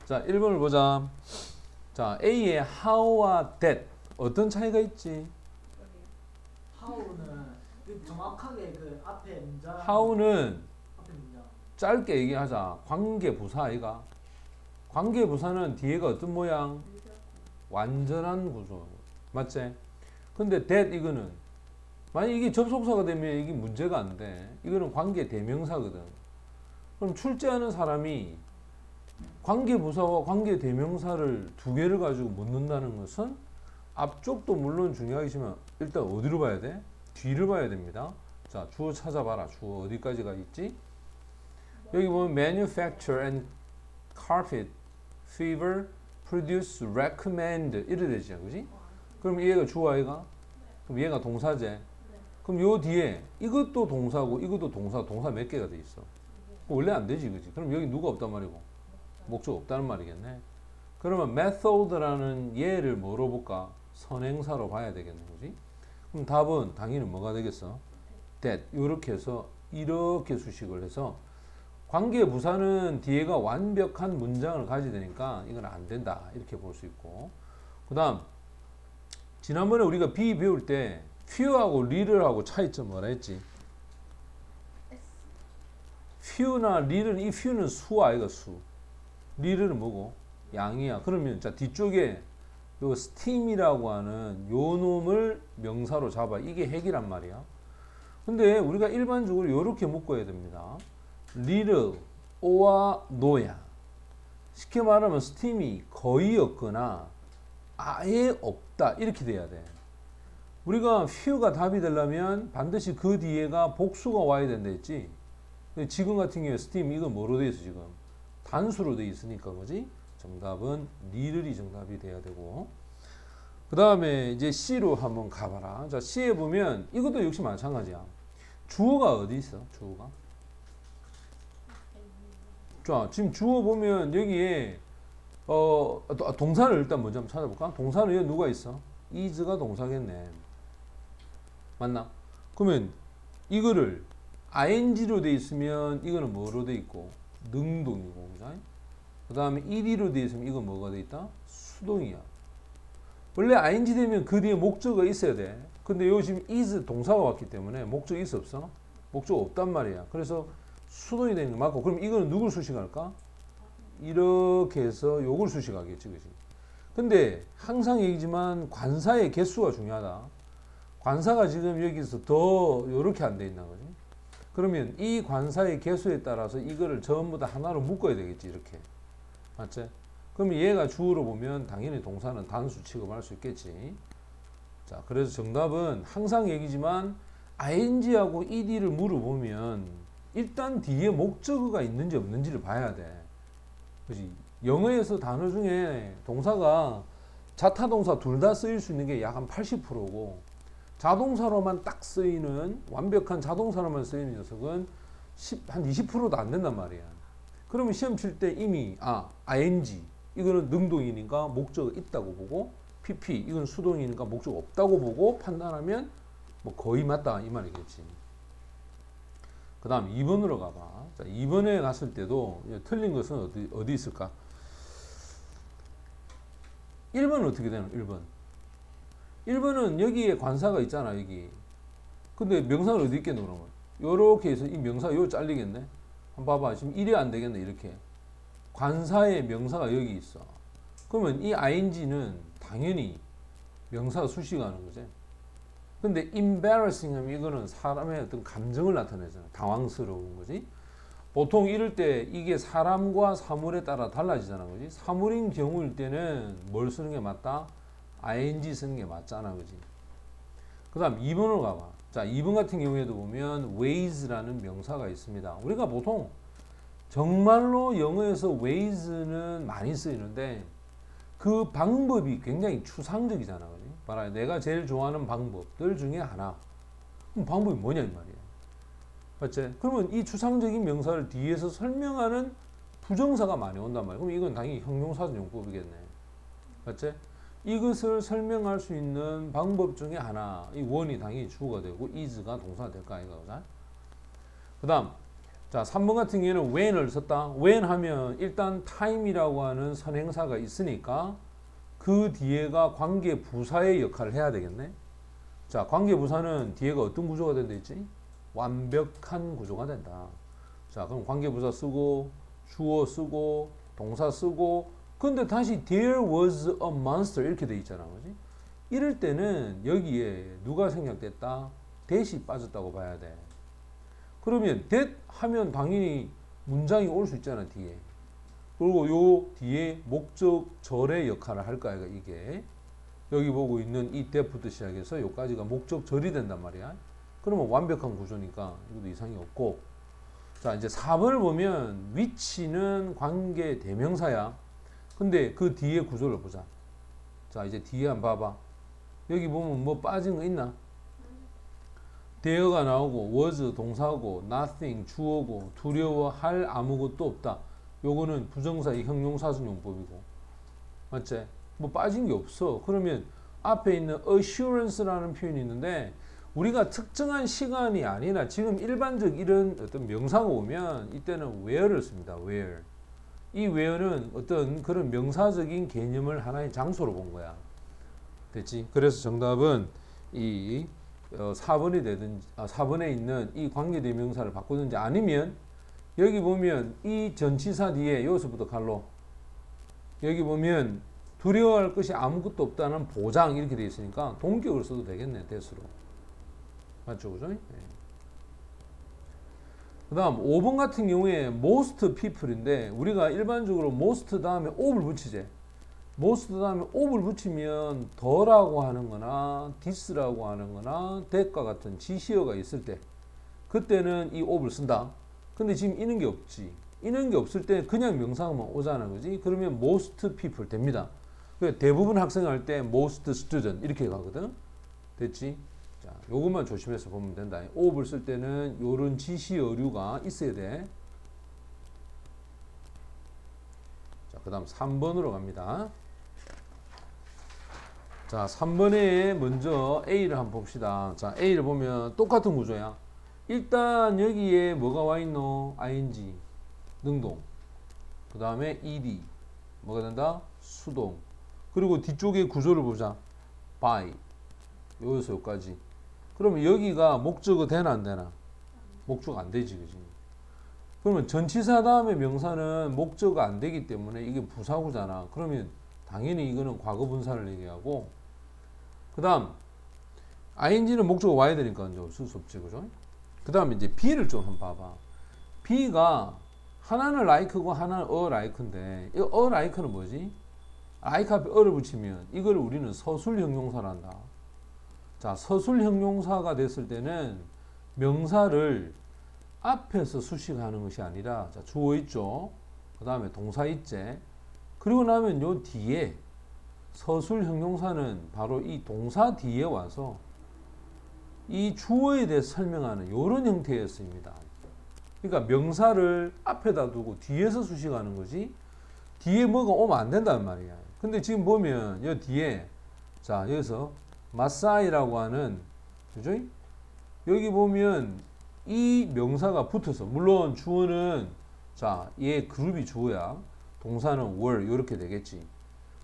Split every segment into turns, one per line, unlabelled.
자, 1번을 보자. 자, A의 how와 that 어떤 차이가 있지?
how는 정확하게 그 앞에 문장
how는
앞에 문장
짧게 얘기하자. 관계부사 아이가. 관계부사는 뒤에가 어떤 모양? 완전한 구조. 맞지? 근데 that 이거는 만약 이게 접속사가 되면 이게 문제가 안 돼. 이거는 관계 대명사거든. 그럼 출제하는 사람이 관계부사와 관계 대명사를 두 개를 가지고 묻는다는 것은 앞쪽도 물론 중요하지만 일단 어디로 봐야 돼? 뒤를 봐야 됩니다. 자, 주어 찾아봐라. 주어 어디까지가 있지? 여기 보면 manufacture and carpet fever produce recommend 이래 되지, 그지? 그럼 얘가 주어 아이가? 그럼 얘가 동사제. 그럼 요 뒤에 이것도 동사고 이것도 동사 몇 개가 돼 있어? 원래 안 되지, 그지? 그럼 여기 누가 없단 말이고 목적 없다는 말이겠네. 그러면 method라는 얘를 뭐로 볼까? 선행사로 봐야 되겠네, 그지? 그럼 답은 당연히 뭐가 되겠어? that 이렇게 해서 이렇게 수식을 해서 관계 부사는 뒤에가 완벽한 문장을 가져야 되니까 이건 안 된다 이렇게 볼 수 있고, 그 다음 지난번에 우리가 B 배울 때 few하고 real하고 차이점 뭐라 했지? few나 real은 이 few는 수 아이가 수, real은 뭐고? 양이야. 그러면 자 뒤쪽에 요 steam이라고 하는 요 놈을 명사로 잡아. 이게 핵이란 말이야. 근데 우리가 일반적으로 이렇게 묶어야 됩니다. little, 오와 no야. 쉽게 말하면 steam이 거의 없거나 아예 없다 이렇게 돼야 돼. 우리가 few가 답이 되려면 반드시 그 뒤에가 복수가 와야 된다 했지. 지금 같은 경우에 steam 이건 뭐로 돼 있어? 지금 단수로 돼 있으니까, 그지? 정답은 little이 정답이 돼야 되고, 그 다음에 이제 C로 한번 가봐라. 자, C에 보면 이것도 역시 마찬가지야. 주어가 어디 있어? 주어가? 자, 지금 주어 보면 여기에 동사를 일단 먼저 한번 찾아볼까? 동사는 여기 누가 있어? is가 동사겠네. 맞나? 그러면 이거를 ing로 돼 있으면 이거는 뭐로 돼 있고? 능동이고, 그죠? 그 다음에 ed로 돼 있으면 이건 뭐가 돼 있다? 수동이야. 원래 ing 되면 그 뒤에 목적어가 있어야 돼. 근데 요 지금 is 동사가 왔기 때문에 목적이 있어 없어? 목적 없단 말이야. 그래서 수동이 되는 거 맞고, 그럼 이거는 누굴 수식할까? 이렇게 해서 요걸 수식하겠지, 그지? 근데 항상 얘기지만 관사의 개수가 중요하다. 관사가 지금 여기서 더 요렇게 안 돼 있나, 그지? 그러면 이 관사의 개수에 따라서 이거를 전부 다 하나로 묶어야 되겠지, 이렇게. 맞지? 그러면 얘가 주어로 보면 당연히 동사는 단수 취급할 수 있겠지. 자, 그래서 정답은 항상 얘기지만 ing하고 ed를 물어보면 일단 뒤에 목적어가 있는지 없는지를 봐야 돼. 그지? 영어에서 단어 중에 동사가 자타동사 둘 다 쓰일 수 있는 게 약 한 80%고 자동사로만 딱 쓰이는 완벽한 자동사로만 쓰이는 녀석은 한 20%도 안 된단 말이야. 그러면 시험 칠 때 이미 ing 이거는 능동이니까 목적어 있다고 보고 pp 이건 수동이니까 목적 없다고 보고 판단하면 뭐 거의 맞다 이 말이겠지. 그 다음 2번으로 가봐. 자, 2번에 갔을 때도 틀린 것은 어디 있을까? 1번은 어떻게 되는? 1번. 1번은 여기에 관사가 있잖아, 여기. 근데 명사는 어디 있겠노, 그러면? 요렇게 해서 이 명사가 요 잘리겠네? 한번 봐봐. 지금 이래 안 되겠네, 이렇게. 관사의 명사가 여기 있어. 그러면 이 ing는 당연히 명사가 수식하는 거지. 근데 embarrassing 하면 이거는 사람의 어떤 감정을 나타내잖아. 당황스러운 거지. 보통 이럴 때 이게 사람과 사물에 따라 달라지잖아, 그지? 사물인 경우일 때는 뭘 쓰는 게 맞다? ing 쓰는 게 맞잖아, 그지? 그 다음 2번으로 가봐. 자, 2번 같은 경우에도 보면 ways라는 명사가 있습니다. 우리가 보통 정말로 영어에서 ways는 많이 쓰이는데 그 방법이 굉장히 추상적이잖아, 그지? 봐라, 내가 제일 좋아하는 방법들 중에 하나. 그럼 방법이 뭐냐 이 말이야. 맞지? 그러면 이 추상적인 명사를 뒤에서 설명하는 부정사가 많이 온단 말이야. 그럼 이건 당연히 형용사전 용법이겠네. 맞지? 이것을 설명할 수 있는 방법 중에 하나. 이 원이 당연히 주어가 되고 is가 동사가 될까 아이가. 그 다음 자, 3번 같은 경우에는 when을 썼다. when 하면 일단 time이라고 하는 선행사가 있으니까 그 뒤에가 관계 부사의 역할을 해야 되겠네. 자, 관계 부사는 뒤에가 어떤 구조가 된다 했지? 완벽한 구조가 된다. 자, 그럼 관계 부사 쓰고 주어 쓰고 동사 쓰고 근데 다시 there was a monster 이렇게 돼 있잖아. 그지? 이럴 때는 여기에 누가 생략됐다? that이 빠졌다고 봐야 돼. 그러면 that 하면 당연히 문장이 올 수 있잖아, 뒤에. 그리고 요 뒤에 목적절의 역할을 할 거야, 이게. 여기 보고 있는 이 that부터 시작해서 요까지가 목적절이 된단 말이야. 그러면 완벽한 구조니까 이것도 이상이 없고. 자, 이제 4번을 보면 which는 관계 대명사야. 근데 그 뒤에 구조를 보자. 자, 이제 뒤에 한번 봐봐. 여기 보면 뭐 빠진 거 있나? there가 나오고 was 동사고 nothing 주어고 두려워할 아무것도 없다. 요거는 부정사의 형용사순 용법이고. 맞지? 뭐 빠진 게 없어. 그러면 앞에 있는 assurance라는 표현이 있는데 우리가 특정한 시간이 아니라 지금 일반적 이런 어떤 명사가 오면 이때는 where를 씁니다. where. 이 where는 어떤 그런 명사적인 개념을 하나의 장소로 본 거야. 됐지? 그래서 정답은 이 4번이 되든지 4번에 있는 이 관계대명사를 바꾸든지 아니면 여기 보면 이 전치사 뒤에 여기서부터 갈로 여기 보면 두려워할 것이 아무것도 없다는 보장 이렇게 되어 있으니까 동격을 써도 되겠네. 대수로. 맞죠? 그죠? 네. 그 다음 5번 같은 경우에 most people인데 우리가 일반적으로 most 다음에 of를 붙이지. most 다음에 of를 붙이면 더라고 하는 거나 this라고 하는 거나 that과 같은 지시어가 있을 때 그때는 이 of를 쓴다. 근데 지금 이런 게 없지. 이런 게 없을 때 그냥 명사만 오잖아. 그지? 그러면 most people 됩니다. 대부분 학생 할 때 most student 이렇게 가거든. 됐지? 자, 요것만 조심해서 보면 된다. of를 쓸 때는 요런 지시어류가 있어야 돼. 자, 그 다음 3번으로 갑니다. 자, 3번에 먼저 A를 한번 봅시다. 자, A를 보면 똑같은 구조야. 일단 여기에 뭐가 와 있노? ing, 능동. 그 다음에 ed, 뭐가 된다? 수동. 그리고 뒤쪽에 구조를 보자. by, 여기서 여기까지. 그러면 여기가 목적어 되나 안 되나? 목적 안 되지, 그지? 그러면 전치사 다음에 명사는 목적어 안 되기 때문에 이게 부사구잖아. 그러면 당연히 이거는 과거 분사를 얘기하고, 그 다음, ing는 목적어 와야 되니까 이제 쓸 수 없지, 그죠? 그 다음에 이제 B를 좀 한번 봐봐. B가 하나는 like고 하나는 a like인데, 이 a like는 뭐지? like 앞에 a를 붙이면 이걸 우리는 서술 형용사란다. 자, 서술 형용사가 됐을 때는 명사를 앞에서 수식하는 것이 아니라, 자, 주어 있죠? 그 다음에 동사 있지? 그리고 나면 요 뒤에 서술 형용사는 바로 이 동사 뒤에 와서 이 주어에 대해 설명하는 이런 형태였습니다. 그러니까 명사를 앞에다 두고 뒤에서 수식하는 거지 뒤에 뭐가 오면 안 된단 말이야. 근데 지금 보면 이 뒤에 자 여기서 마사이라고 하는 그죠? 여기 보면 이 명사가 붙어서 물론 주어는 자 얘 그룹이 주어야 동사는 were 이렇게 되겠지.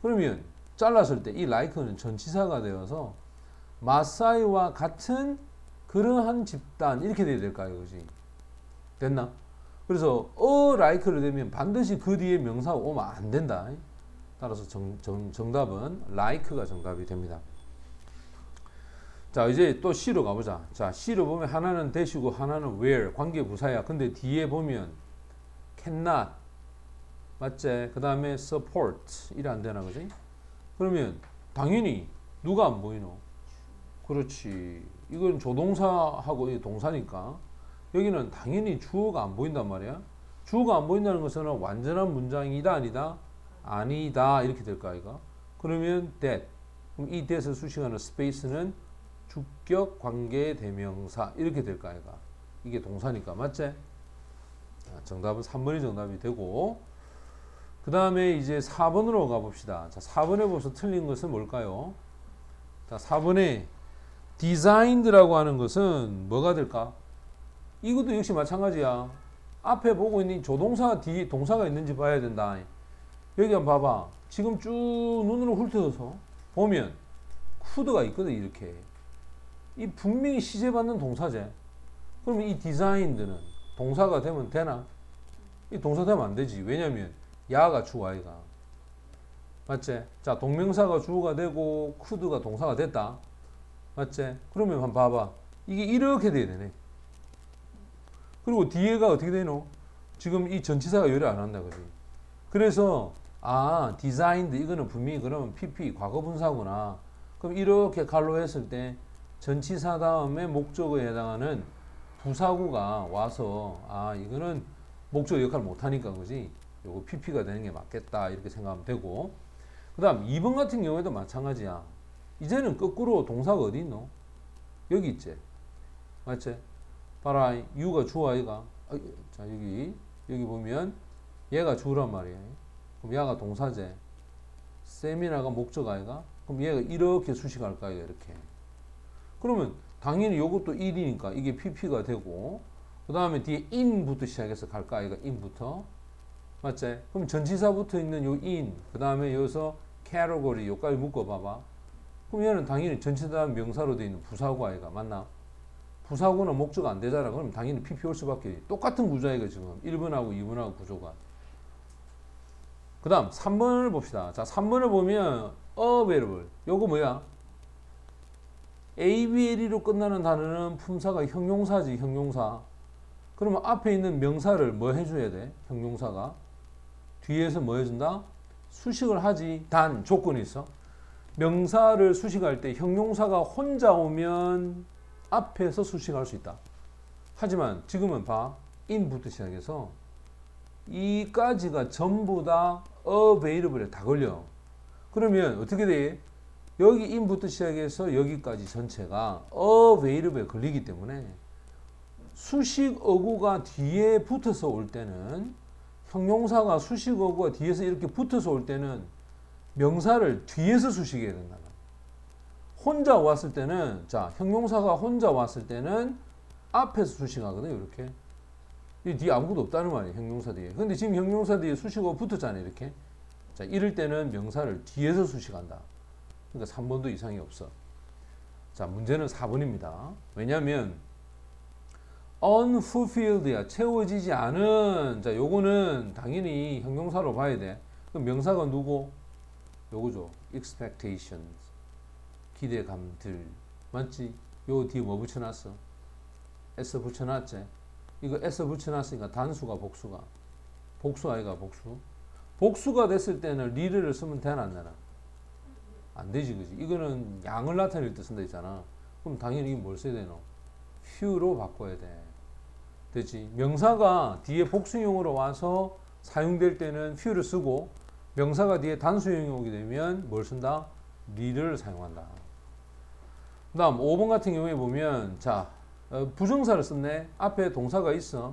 그러면 잘랐을 때 이 like는 전치사가 되어서 마사이와 같은 그러한 집단 이렇게 돼야 될까요? 그지? 됐나? 그래서 like를 되면 반드시 그 뒤에 명사가 오면 안 된다. 따라서 정답은 like가 정답이 됩니다. 자 이제 또 C로 가보자. 자 C로 보면 하나는 that이고 하나는 where 관계 부사야. 근데 뒤에 보면 cannot 맞지? 그 다음에 support 이래 안 되나 그지? 그러면 당연히 누가 안 보이노? 그렇지. 이건 조동사하고 동사니까 여기는 당연히 주어가 안 보인단 말이야. 주어가 안 보인다는 것은 완전한 문장이다 아니다? 아니다 이렇게 될까 이거? 그러면 that. 그럼 이 that을 수식하는 space는 주격 관계 대명사 이렇게 될까 이거? 이게 동사니까 맞지? 정답은 3번이 정답이 되고 그 다음에 이제 4번으로 가봅시다. 자, 4번에 보면서 틀린 것은 뭘까요? 자, 4번에 designed라고 하는 것은 뭐가 될까? 이것도 역시 마찬가지야. 앞에 보고 있는 이 조동사 뒤에 동사가 있는지 봐야 된다. 여기 한번 봐봐. 지금 쭉 눈으로 훑어서 보면 could가 있거든. 이렇게 이 분명히 시제받는 동사제. 그러면 이 designed는 동사가 되면 되나? 이 동사 되면 안 되지. 왜냐면 야가 주어 아이가 맞지? 자, 동명사가 주어가 되고 could가 동사가 됐다. 맞지? 그러면 한번 봐봐. 이게 이렇게 돼야 되네. 그리고 뒤에가 어떻게 되노? 지금 이 전치사가 요리 안 한다, 그지? 그래서 designed 이거는 분명히 그러면 PP 과거분사구나. 그럼 이렇게 갈로 했을 때 전치사 다음에 목적어에 해당하는 부사구가 와서 이거는 목적어 역할을 못하니까, 그지? 요거 PP가 되는 게 맞겠다 이렇게 생각하면 되고. 그 다음 2번 같은 경우에도 마찬가지야. 이제는 거꾸로 동사가 어디 있노? 여기 있지. 맞지? 봐라. you가 주어 아이가. 자, 여기 보면 얘가 주어란 말이야. 그럼 얘가 동사제. 세미나가 목적 아이가. 그럼 얘가 이렇게 수식할까 아이가 이렇게. 그러면 당연히 요것도 1이니까 이게 PP가 되고, 그 다음에 뒤에 in부터 시작해서 갈까 아이가 in부터. 맞지? 그럼 전치사 붙어 있는 요 in, 그 다음에 여기서 category 요까지 묶어 봐봐. 그럼 얘는 당연히 전치사 명사로 되어 있는 부사구 아이가 맞나? 부사구는 목적 안 되잖아. 그럼 당연히 PP 올 수밖에. 똑같은 구조이가 지금 1번하고 2번하고 구조가. 그 다음 3번을 봅시다. 자, 3번을 보면 available. 요거 뭐야? ABLE로 끝나는 단어는 품사가 형용사지, 형용사. 그러면 앞에 있는 명사를 뭐 해줘야 돼? 형용사가. 뒤에서 뭐 해준다? 수식을 하지. 단, 조건이 있어. 명사를 수식할 때 형용사가 혼자 오면 앞에서 수식할 수 있다. 하지만 지금은 봐. in부터 시작해서 이까지가 전부 다 available에 다 걸려. 그러면 어떻게 돼? 여기 in부터 시작해서 여기까지 전체가 available에 걸리기 때문에 수식 어구가 뒤에 붙어서 올 때는 형용사가 수식 어구가 뒤에서 이렇게 붙어서 올 때는 명사를 뒤에서 수식해야 된다. 혼자 왔을 때는 자, 형용사가 혼자 왔을 때는 앞에서 수식하거든요. 이렇게. 이 뒤에 아무것도 없다는 말이에요. 형용사 뒤에. 근데 지금 형용사 뒤에 수식어가 붙었잖아요. 이렇게. 자, 이럴 때는 명사를 뒤에서 수식한다. 그러니까 3번도 이상이 없어. 자, 문제는 4번입니다. 왜냐하면 unfulfilled야. 채워지지 않은. 자, 요거는 당연히 형용사로 봐야 돼. 그럼 명사가 누구? 요거죠. expectations. 기대감들. 맞지? 요 뒤에 뭐 붙여놨어? s 붙여놨지? 이거 s 붙여놨으니까 단수가 복수가. 복수 아이가 복수. 복수가 됐을 때는 리를 쓰면 되나 안 되나? 안 되지, 그지? 이거는 양을 나타낼 때 쓴다 했잖아. 그럼 당연히 뭘 써야 되노? few로 바꿔야 돼. 됐지? 명사가 뒤에 복수형으로 와서 사용될 때는 few를 쓰고, 명사가 뒤에 단수형이 오게 되면 뭘 쓴다? 리를 사용한다. 그 다음 5번 같은 경우에 보면 자, 부정사를 썼네. 앞에 동사가 있어.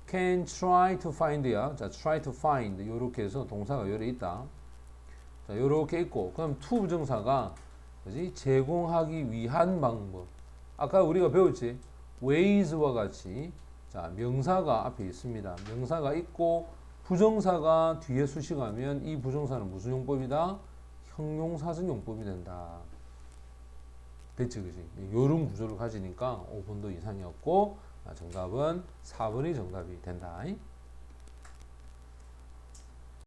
can try to find야. 자, try to find 요렇게 해서 동사가 요래 있다. 자, 요렇게 있고, 그럼 to 부정사가 뭐지? 제공하기 위한 방법. 아까 우리가 배웠지? ways와 같이 자, 명사가 앞에 있습니다. 명사가 있고 부정사가 뒤에 수식하면 이 부정사는 무슨 용법이다? 형용사적 용법이 된다. 됐지, 그지? 요런 구조를 가지니까 5번도 이상이었고, 정답은 4번이 정답이 된다.